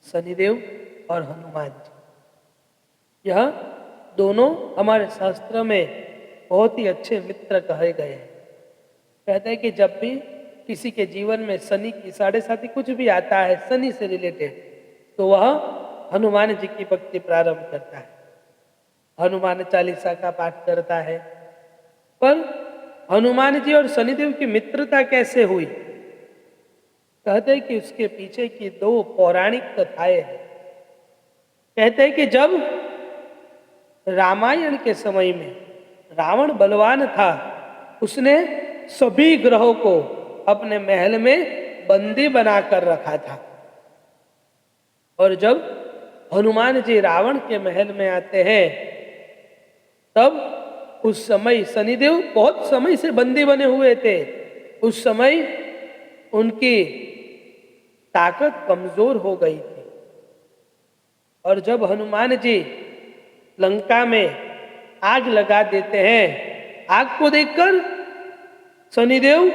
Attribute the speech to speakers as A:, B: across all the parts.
A: शनिदेव और हनुमान जी, यह दोनों हमारे शास्त्र में बहुत ही अच्छे मित्र कहे गए हैं। कहते हैं कि जब भी किसी के जीवन में शनि की साढ़े साथी कुछ भी आता है शनि से रिलेटेड, तो वह हनुमान जी की भक्ति प्रारंभ करता है, हनुमान चालीसा का पाठ करता है। पर हनुमान जी और शनिदेव की मित्रता कैसे हुई? कहते हैं कि उसके पीछे की दो पौराणिक कथाएं हैं। कहते हैं कि जब रामायण के समय में रावण बलवान था, उसने सभी ग्रहों को अपने महल में बंदी बनाकर रखा था। और जब हनुमान जी रावण के महल में आते हैं, तब उस समय शनिदेव बहुत समय से बंदी बने हुए थे। उस समय उनकी ताकत कमजोर हो गई थी। और जब हनुमान जी लंका में आग लगा देते हैं, आग को देखकर शनिदेव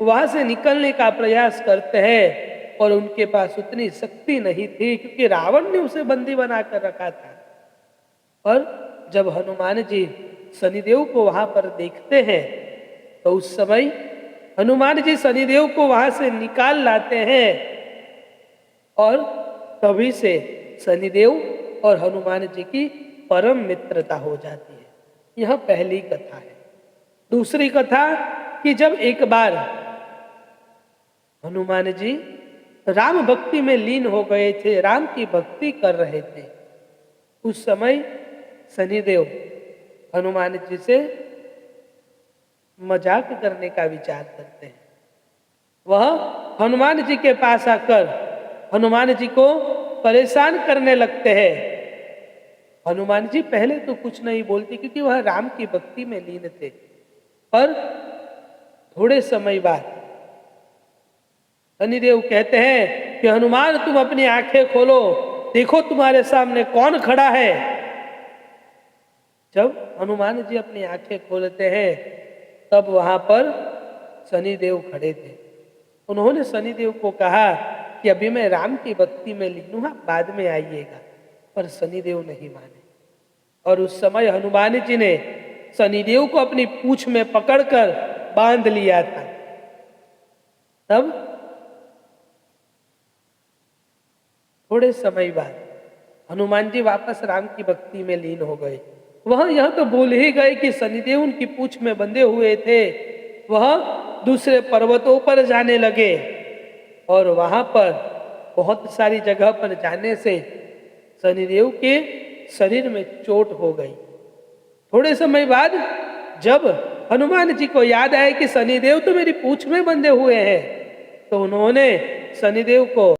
A: वहां से निकलने का प्रयास करते हैं, और उनके पास उतनी शक्ति नहीं थी क्योंकि रावण ने उसे बंदी बनाकर रखा था। और जब हनुमान जी शनिदेव को वहां पर देखते हैं, तो उस समय हनुमान जी शनिदेव को वहां से निकाल लाते हैं, और तभी से शनिदेव और हनुमान जी की परम मित्रता हो जाती है। यह पहली कथा है। दूसरी कथा कि जब एक बार हनुमान जी राम भक्ति में लीन हो गए थे, राम की भक्ति कर रहे थे, उस समय शनिदेव हनुमान जी से मजाक करने का विचार करते हैं। वह हनुमान जी के पास आकर हनुमान जी को परेशान करने लगते हैं। हनुमान जी पहले तो कुछ नहीं बोलते क्योंकि वह राम की भक्ति में लीन थे। पर थोड़े समय बाद शनिदेव कहते हैं कि हनुमान तुम अपनी आंखें खोलो, देखो तुम्हारे सामने कौन खड़ा है। जब हनुमान जी अपनी आंखें खोलते हैं, तब वहां पर शनिदेव खड़े थे। उन्होंने शनिदेव को कहा कि अभी मैं राम की भक्ति में लीन हूं, आप बाद में आइएगा। पर शनिदेव नहीं माने, और उस समय हनुमान जी ने शनिदेव को अपनी पूंछ में पकड़कर बांध लिया था। तब थोड़े समय बाद हनुमान जी वापस राम की भक्ति में लीन हो गए। वह यह तो भूल ही गए कि शनिदेव उनकी पूंछ में बंधे हुए थे। वह दूसरे पर्वतों पर जाने लगे, और वहां पर बहुत सारी जगह पर जाने से शनिदेव के शरीर में चोट हो गई। थोड़े समय बाद जब हनुमान जी को याद आया कि शनिदेव तो मेरी पूंछ में बंधे हुए हैं, तो उन्होंने शनिदेव को